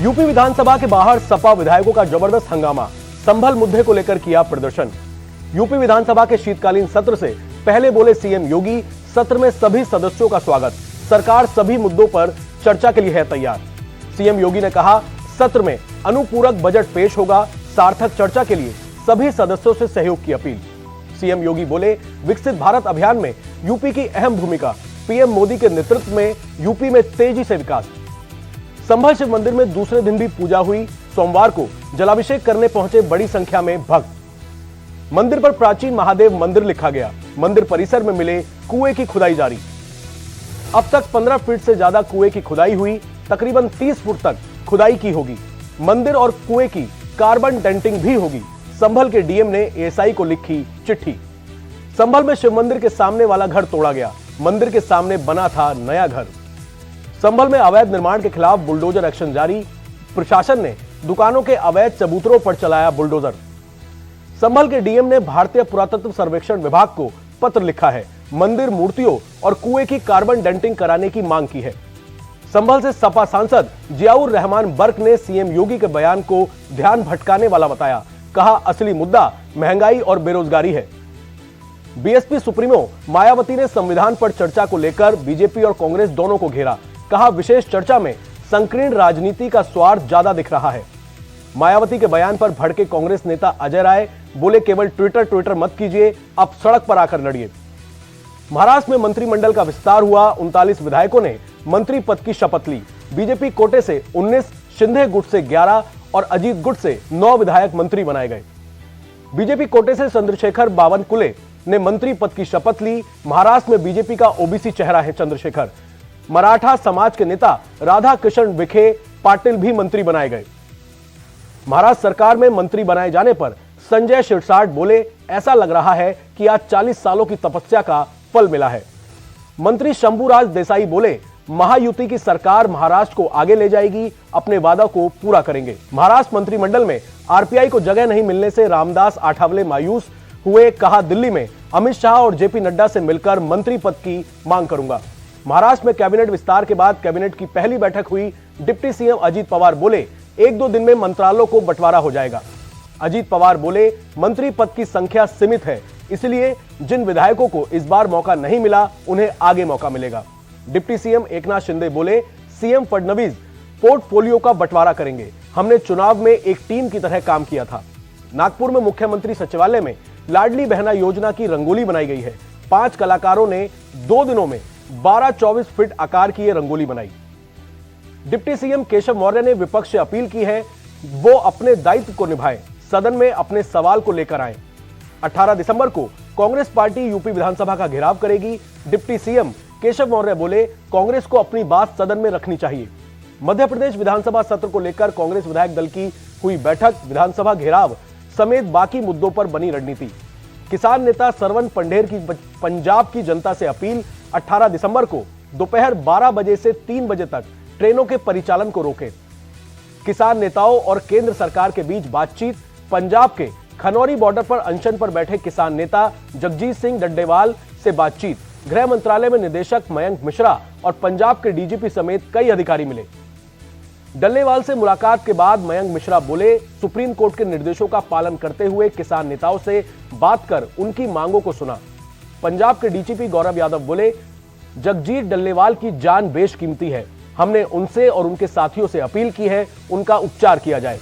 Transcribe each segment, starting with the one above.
UP विधानसभा के बाहर सपा विधायकों का जबरदस्त हंगामा, संभल मुद्दे को लेकर किया प्रदर्शन। यूपी विधानसभा के शीतकालीन सत्र से पहले बोले सीएम योगी, सत्र में सभी सदस्यों का स्वागत, सरकार सभी मुद्दों पर चर्चा के लिए है तैयार। सीएम योगी ने कहा, सत्र में अनुपूरक बजट पेश होगा, सार्थक चर्चा के लिए सभी सदस्यों से सहयोग की अपील। सीएम योगी बोले, विकसित भारत अभियान में यूपी की अहम भूमिका, पीएम मोदी के नेतृत्व में यूपी में तेजी से विकास। संभल शिव मंदिर में दूसरे दिन भी पूजा हुई, सोमवार को जलाभिषेक करने पहुंचे बड़ी संख्या में भक्त। मंदिर पर प्राचीन महादेव मंदिर लिखा गया, मंदिर परिसर में मिले कुएं की खुदाई जारी। अब तक 15 फीट से ज्यादा कुएं की खुदाई हुई, तकरीबन 30 फुट तक खुदाई की होगी। मंदिर और कुएं की कार्बन डेंटिंग भी होगी। संभल के डीएम ने एएसआई को लिखी चिट्ठी। संभल में शिव मंदिर के सामने वाला घर तोड़ा गया, मंदिर के सामने बना था नया घर। संभल में अवैध निर्माण के खिलाफ बुलडोजर एक्शन जारी, प्रशासन ने दुकानों के अवैध चबूतरों पर चलाया बुलडोजर। संभल के डीएम ने भारतीय पुरातत्व सर्वेक्षण विभाग को पत्र लिखा है, मंदिर मूर्तियों और कुएं की कार्बन डेंटिंग कराने की मांग की है। संभल से सपा सांसद जियाउर रहमान बर्क ने सीएम योगी के बयान को ध्यान भटकाने वाला बताया, कहा असली मुद्दा महंगाई और बेरोजगारी है। बीएसपी सुप्रीमो मायावती ने संविधान पर चर्चा को लेकर बीजेपी और कांग्रेस दोनों को घेरा, कहा विशेष चर्चा में संकीर्ण राजनीति का स्वार्थ ज्यादा दिख रहा है। मायावती के बयान पर भड़के कांग्रेस नेता अजय राय बोले, केवल ट्विटर मत कीजिए, अब सड़क पर आकर लड़िए। महाराष्ट्र में मंत्रिमंडल का विस्तार हुआ, 39 विधायकों ने मंत्री पद की शपथ ली। बीजेपी कोटे से 19, शिंदे गुट से 11 और अजीत गुट से 9 विधायक मंत्री बनाए गए। बीजेपी कोटे से चंद्रशेखर बावनकुले ने मंत्री पद की शपथ ली। महाराष्ट्र में बीजेपी का ओबीसी चेहरा है चंद्रशेखर। मराठा समाज के नेता राधा कृष्ण विखे पाटिल भी मंत्री बनाए गए। महाराष्ट्र सरकार में मंत्री बनाए जाने पर संजय शिरसाट बोले, ऐसा लग रहा है कि आज 40 सालों की तपस्या का फल मिला है। मंत्री शंभूराज देसाई बोले, महायुति की सरकार महाराष्ट्र को आगे ले जाएगी, अपने वादा को पूरा करेंगे। महाराष्ट्र मंत्रिमंडल में आरपीआई को जगह नहीं मिलने से रामदास आठवले मायूस हुए, कहा दिल्ली में अमित शाह और जेपी नड्डा से मिलकर मंत्री पद की मांग करूंगा। महाराष्ट्र में कैबिनेट विस्तार के बाद कैबिनेट की पहली बैठक हुई। डिप्टी सीएम अजीत पवार बोले, 1-2 दिन में मंत्रालयों को बंटवारा हो जाएगा। अजीत पवार बोले, मंत्री पद की संख्या सीमित है, इसलिए जिन विधायकों को इस बार मौका नहीं मिला उन्हें आगे मौका मिलेगा। डिप्टी सीएम एकनाथ शिंदे बोले, सीएम फडणवीस पोर्टफोलियो का बंटवारा करेंगे, हमने चुनाव में एक टीम की तरह काम किया था। नागपुर में मुख्यमंत्री सचिवालय में लाडली बहना योजना की रंगोली बनाई गई है। 5 कलाकारों ने 2 दिनों में 12-24 फीट आकार की ये रंगोली बनाई। डिप्टी सीएम केशव मौर्य ने विपक्ष से अपील की है, वो अपने दायित्व को निभाएं, सदन में अपने सवाल को लेकर आएं। 18 दिसंबर को कांग्रेस पार्टी यूपी विधानसभा का घेराव करेगी। डिप्टी सीएम केशव मौर्य बोले, कांग्रेस को अपनी बात सदन में रखनी चाहिए। मध्य प्रदेश विधानसभा सत्र को लेकर कांग्रेस विधायक दल की हुई बैठक, विधानसभा घेराव समेत बाकी मुद्दों पर बनी रणनीति। किसान नेता सरवन पंढेर की पंजाब की जनता से अपील, 18 दिसंबर को दोपहर 12 बजे से 3 बजे तक ट्रेनों के परिचालन को रोके। किसान नेताओं और केंद्र सरकार के बीच बातचीत, पंजाब के खनौरी बॉर्डर पर अनशन पर बैठे किसान नेता जगजीत सिंह डड्डेवाल से बातचीत। गृह मंत्रालय में निदेशक मयंक मिश्रा और पंजाब के डीजीपी समेत कई अधिकारी मिले। डल्लेवाल से मुलाकात के बाद मयंक मिश्रा बोले, सुप्रीम कोर्ट के निर्देशों का पालन करते हुए किसान नेताओं से बात कर उनकी मांगों को सुना। पंजाब के डीजीपी गौरव यादव बोले, जगजीत डल्लेवाल की जान बेशकीमती है, हमने उनसे और उनके साथियों से अपील की है, उनका उपचार किया जाए।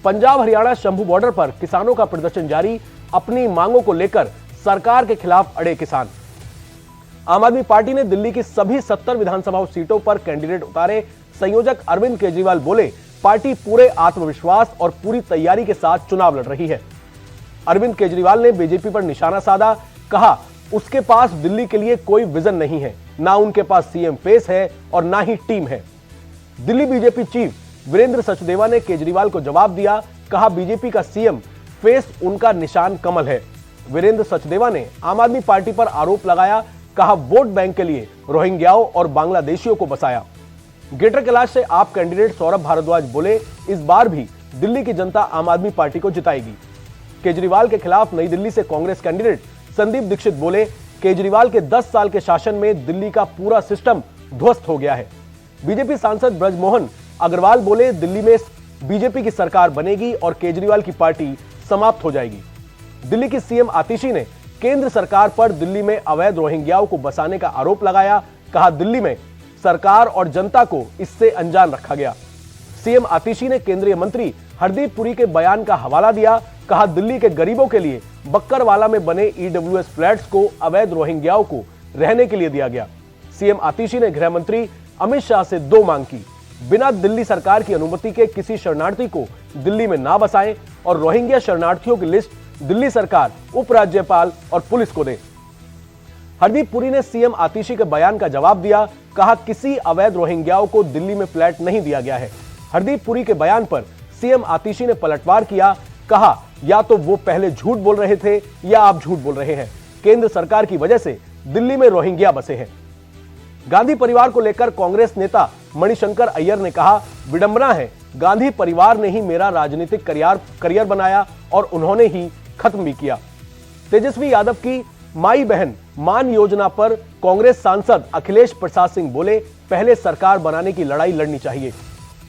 पंजाब हरियाणा शंभू बॉर्डर पर किसानों का प्रदर्शन जारी, अपनी मांगों को लेकर सरकार के खिलाफ अड़े किसान। आम आदमी पार्टी ने दिल्ली की सभी 70 विधानसभा सीटों पर कैंडिडेट उतारे। संयोजक अरविंद केजरीवाल बोले, पार्टी पूरे आत्मविश्वास और पूरी तैयारी के साथ चुनाव लड़ रही है। अरविंद केजरीवाल ने बीजेपी पर निशाना साधा, कहा उसके पास दिल्ली के लिए कोई विजन नहीं है, ना उनके पास सीएम फेस है और ना ही टीम है। दिल्ली बीजेपी चीफ वीरेंद्र सचदेवा ने केजरीवाल को जवाब दिया, कहा बीजेपी का सीएम फेस उनका निशान कमल है। वीरेंद्र सचदेवा ने आम आदमी पार्टी पर आरोप लगाया, कहा वोट बैंक के लिए रोहिंग्याओं और बांग्लादेशियों को बसाया। ग्रेटर कैलाश से आप कैंडिडेट सौरभ भारद्वाज बोले, इस बार भी दिल्ली की जनता आम आदमी पार्टी को जिताएगी। केजरीवाल के खिलाफ नई दिल्ली से कांग्रेस कैंडिडेट संदीप दीक्षित बोले, केजरीवाल के 10 साल के शासन में दिल्ली का पूरा सिस्टम ध्वस्त हो गया है। बीजेपी सांसद ब्रजमोहन अग्रवाल बोले, दिल्ली में बीजेपी की सरकार बनेगी और केजरीवाल की पार्टी समाप्त हो जाएगी। दिल्ली की सीएम आतिशी ने केंद्र सरकार पर दिल्ली में अवैध रोहिंग्याओं को बसाने का आरोप लगाया। कहा, दिल्ली में सरकार और जनता को इससे अनजान रखा गया। सीएम आतिशी ने केंद्रीय मंत्री हरदीप पुरी के बयान का हवाला दिया। कहा, दिल्ली के गरीबों के लिए बक्करवाला में बने ईडब्ल्यूएस फ्लैट्स को अवैध रोहिंग्याओं को रहने के लिए दिया गया। सीएम आतिशी ने गृह मंत्री अमित शाह से 2 मांग की। बिना दिल्ली सरकार की अनुमति के किसी शरणार्थी को दिल्ली में ना बसाएं और रोहिंग्या शरणार्थियों की लिस्ट दिल्ली सरकार, उपराज्यपाल और पुलिस को दे। हरदीप पुरी ने सीएम आतिशी के बयान का जवाब दिया। कहा, किसी अवैध रोहिंग्याओं को दिल्ली में फ्लैट नहीं दिया गया है। हरदीप पुरी के बयान पर सीएम आतिशी ने पलटवार किया। कहा, या तो वो पहले झूठ बोल रहे थे या आप झूठ बोल रहे हैं। केंद्र सरकार की वजह से दिल्ली में रोहिंग्या बसे हैं। गांधी परिवार को लेकर कांग्रेस नेता मणिशंकर अय्यर ने कहा, विडंबना है, गांधी परिवार ने ही मेरा राजनीतिक करियर बनाया और उन्होंने ही खत्म भी किया। तेजस्वी यादव की माई बहन मान योजना पर कांग्रेस सांसद अखिलेश प्रसाद सिंह बोले, पहले सरकार बनाने की लड़ाई लड़नी चाहिए।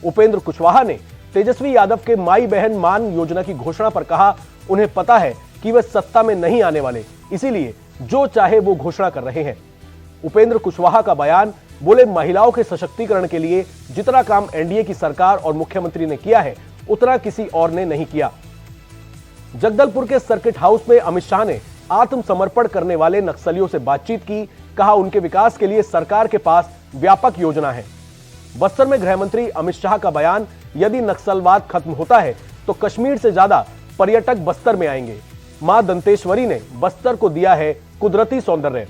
उपेंद्र कुशवाहा ने तेजस्वी यादव के माई बहन मान योजना की घोषणा पर कहा, उन्हें पता है कि वे सत्ता में नहीं आने वाले, इसीलिए जो चाहे वो घोषणा कर रहे हैं। उपेंद्र कुशवाहा का बयान, बोले, महिलाओं के सशक्तिकरण के लिए जितना काम एनडीए की सरकार और मुख्यमंत्री ने किया है उतना किसी और ने नहीं किया। जगदलपुर के सर्किट हाउस में अमित शाह ने आत्मसमर्पण करने वाले नक्सलियों से बातचीत की। कहा, उनके विकास के लिए सरकार के पास व्यापक योजना है। बस्तर में गृह मंत्री अमित शाह का बयान, यदि नक्सलवाद खत्म होता है तो कश्मीर से ज्यादा पर्यटक बस्तर में आएंगे। मां दंतेश्वरी ने बस्तर को दिया है कुदरती सौंदर्य।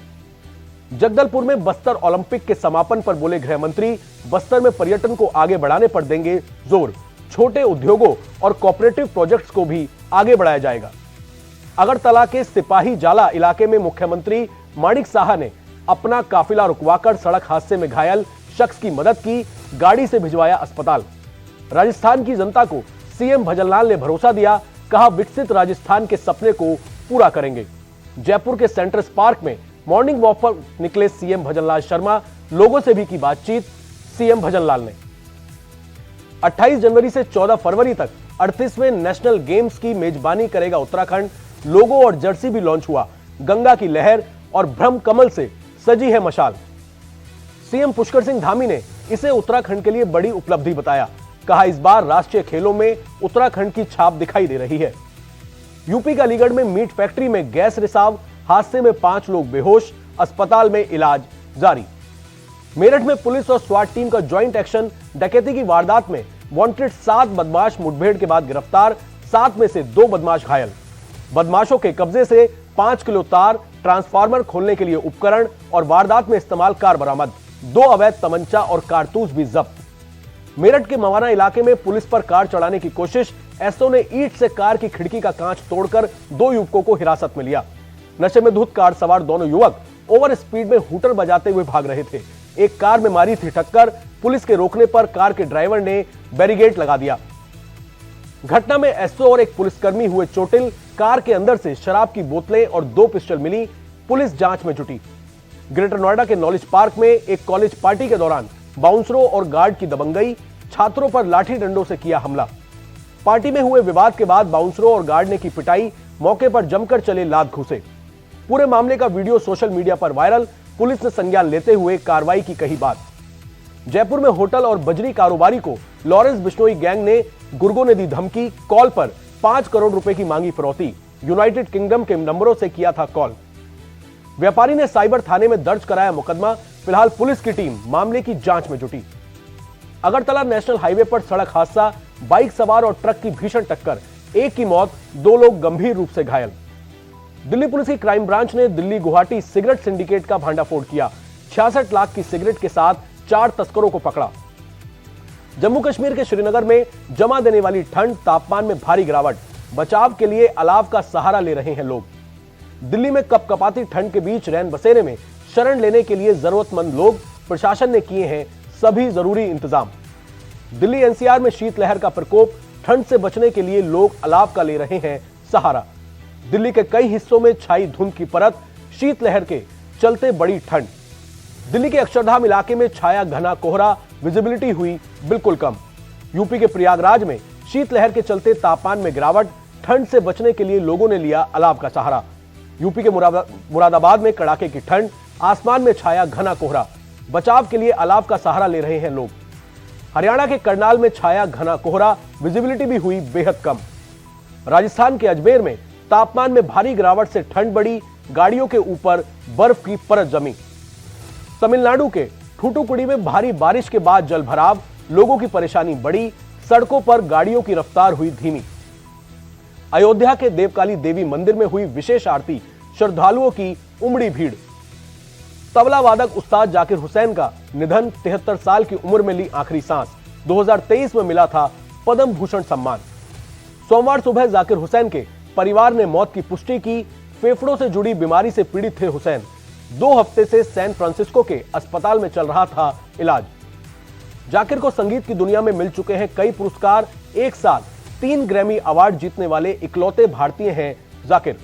जगदलपुर में बस्तर ओलंपिक के समापन पर बोले गृह मंत्री, बस्तर में पर्यटन को आगे बढ़ाने पर देंगे जोर। छोटे उद्योगों और कोऑपरेटिव प्रोजेक्ट्स को भी आगे बढ़ाया जाएगा। अगरतला के सिपाही जाला इलाके में मुख्यमंत्री माणिक साहा ने अपना काफिला रुकवाकर सड़क हादसे में घायल शख्स की मदद की, गाड़ी से भिजवाया अस्पताल। राजस्थान की जनता को सीएम भजनलाल ने भरोसा दिया। कहा, विकसित राजस्थान के सपने को पूरा करेंगे। जयपुर के सेंट्रल पार्क में मॉर्निंग वॉक पर निकले सीएम भजनलाल शर्मा, लोगों से भी की बातचीत। सीएम भजनलाल ने 28 जनवरी से 14 फरवरी तक 38वें नेशनल गेम्स की मेजबानी करेगा उत्तराखंड। लोगो और जर्सी भी लॉन्च हुआ। गंगा की लहर और भ्रम कमल से सजी है मशाल। सीएम पुष्कर सिंह धामी ने इसे उत्तराखंड के लिए बड़ी उपलब्धि बताया। कहा, इस बार राष्ट्रीय खेलों में उत्तराखंड की छाप दिखाई दे रही है। यूपी के अलीगढ़ में मीट फैक्ट्री में गैस रिसाव, हादसे में 5 लोग बेहोश, अस्पताल में इलाज जारी। मेरठ में पुलिस और स्वाट टीम का ज्वाइंट एक्शन, डकैती की वारदात में वांटेड 7 बदमाश मुठभेड़ के बाद गिरफ्तार, 7 में से 2 बदमाश घायल। बदमाशों के कब्जे से 5 किलो तार, ट्रांसफार्मर खोलने के लिए उपकरण और वारदात में इस्तेमाल कार बरामद। 2 अवैध तमंचा और कारतूस भी जब्त। मेरठ के मवाना इलाके में पुलिस पर कार चढ़ाने की कोशिश, एसओ ने ईंट से कार की खिड़की का कांच तोड़कर 2 युवकों को हिरासत में लिया। नशे में धुत कार सवार दोनों युवक ओवर स्पीड में हूटर बजाते हुए भाग रहे थे। एक कार में मारी थी टक्कर, पुलिस के रोकने पर कार के ड्राइवर ने बैरिकेड लगा दिया। घटना में एसओ और एक पुलिसकर्मी हुए चोटिल। कार के अंदर से शराब की बोतलें और 2 पिस्टल मिली, पुलिस जांच में जुटी। ग्रेटर नोएडा के नॉलेज पार्क में एक कॉलेज पार्टी के दौरान बाउंसरों और गार्ड की दबंगई, छात्रों पर लाठी डंडों से किया हमला। पार्टी में हुए विवाद के बाद बाउंसरों और गार्ड ने की पिटाई, मौके पर जमकर चले लात घूसे। पूरे मामले का वीडियो सोशल मीडिया पर वायरल, पुलिस ने संज्ञान लेते हुए कार्रवाई की कही बात। जयपुर में होटल और बजरी कारोबारी को लॉरेंस बिश्नोई गैंग ने गुर्गों ने दी धमकी, कॉल पर 5 करोड़ रुपए की मांगी फिरौती। यूनाइटेड किंगडम के नंबरों से किया था कॉल। व्यापारी ने साइबर थाने में दर्ज कराया मुकदमा। फिलहाल पुलिस की टीम मामले की जांच में जुटी। अगरतला नेशनल हाईवे पर सड़क हादसा, बाइक सवार और ट्रक की भीषण टक्कर, एक की मौत, 2 लोग गंभीर रूप से घायल। दिल्ली पुलिस की क्राइम ब्रांच ने दिल्ली गुवाहाटी सिगरेट सिंडिकेट का भांडाफोड़ किया। 66 लाख की सिगरेट के साथ 4 तस्करों को पकड़ा। जम्मू कश्मीर के श्रीनगर में जमा देने वाली ठंड, तापमान में भारी गिरावट, बचाव के लिए अलाव का सहारा ले रहे हैं लोग। दिल्ली में कपकपाती ठंड के बीच रैन बसेरे में शरण लेने के लिए जरूरतमंद लोग, प्रशासन ने किए हैं सभी जरूरी इंतजाम। दिल्ली एनसीआर में शीतलहर का प्रकोप, ठंड से बचने के लिए लोग अलाव का ले रहे हैं सहारा। दिल्ली के कई हिस्सों में छाई धुंध की परत, शीतलहर के चलते बड़ी ठंड। दिल्ली के अक्षरधाम इलाके में छाया घना कोहरा, विजिबिलिटी हुई बिल्कुल कम। यूपी के प्रयागराज में शीतलहर के चलते तापमान में गिरावट, ठंड से बचने के लिए लोगों ने लिया अलाव का सहारा। यूपी के मुरादाबाद में कड़ाके की ठंड, आसमान में छाया घना कोहरा, बचाव के लिए अलाव का सहारा ले रहे हैं लोग। हरियाणा के करनाल में छाया घना कोहरा, विजिबिलिटी भी हुई बेहद कम। राजस्थान के अजमेर में तापमान में भारी गिरावट से ठंड बढ़ी, गाड़ियों के ऊपर बर्फ की परत जमी। तमिलनाडु के थूथुकुडी में भारी बारिश के बाद जलभराव, लोगों की परेशानी बढ़ी, सड़कों पर गाड़ियों की रफ्तार हुई धीमी। अयोध्या के देवकाली देवी मंदिर में हुई विशेष आरती, श्रद्धालुओं की उमड़ी भीड़। तबला वादक उस्ताद जाकिर हुसैन का निधन, 73 साल की उम्र में ली आखिरी सांस। 2023 में मिला था पद्म भूषण सम्मान। सोमवार सुबह जाकिर हुसैन के परिवार ने मौत की पुष्टि की। फेफड़ों से जुड़ी बीमारी से पीड़ित थे हुसैन। 2 हफ्ते से सैन फ्रांसिस्को के अस्पताल में चल रहा था इलाज। जाकिर को संगीत की दुनिया में मिल चुके हैं कई पुरस्कार। एक साथ 3 ग्रैमी अवार्ड जीतने वाले इकलौते भारतीय हैं जाकिर।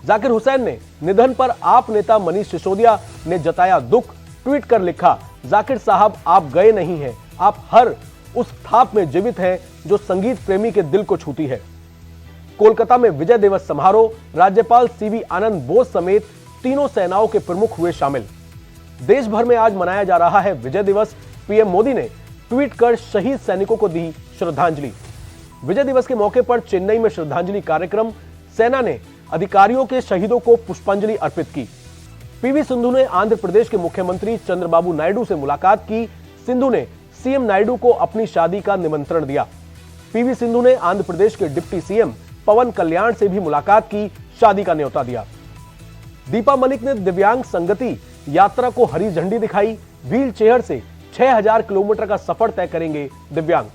जाकिर हुसैन ने निधन पर आप नेता मनीष सिसोदिया ने जताया दुख। ट्वीट कर लिखा, जाकिर साहब आप गए नहीं हैं, आप हर उस थाप में जीवित हैं जो संगीत प्रेमी के दिल को छूती है। कोलकाता में विजय दिवस समारोह, राज्यपाल सीवी आनंद बोस समेत तीनों सेनाओं के प्रमुख हुए शामिल। देश भर में आज मनाया जा रहा है विजय दिवस। पीएम मोदी ने ट्वीट कर शहीद सैनिकों को दी श्रद्धांजलि। विजय दिवस के मौके पर चेन्नई में श्रद्धांजलि कार्यक्रम, सेना ने अधिकारियों के शहीदों को पुष्पांजलि अर्पित की। पीवी सिंधु ने आंध्र प्रदेश के मुख्यमंत्री चंद्रबाबू नायडू से मुलाकात की। सिंधु ने सीएम नायडू को अपनी शादी का निमंत्रण दिया। पीवी सिंधु ने आंध्र प्रदेश के डिप्टी सीएम पवन कल्याण से भी मुलाकात की, शादी का न्योता दिया। दीपा मलिक ने दिव्यांग संगति यात्रा को हरी झंडी दिखाई। व्हील चेयर से 6000 किलोमीटर का सफर तय करेंगे दिव्यांग।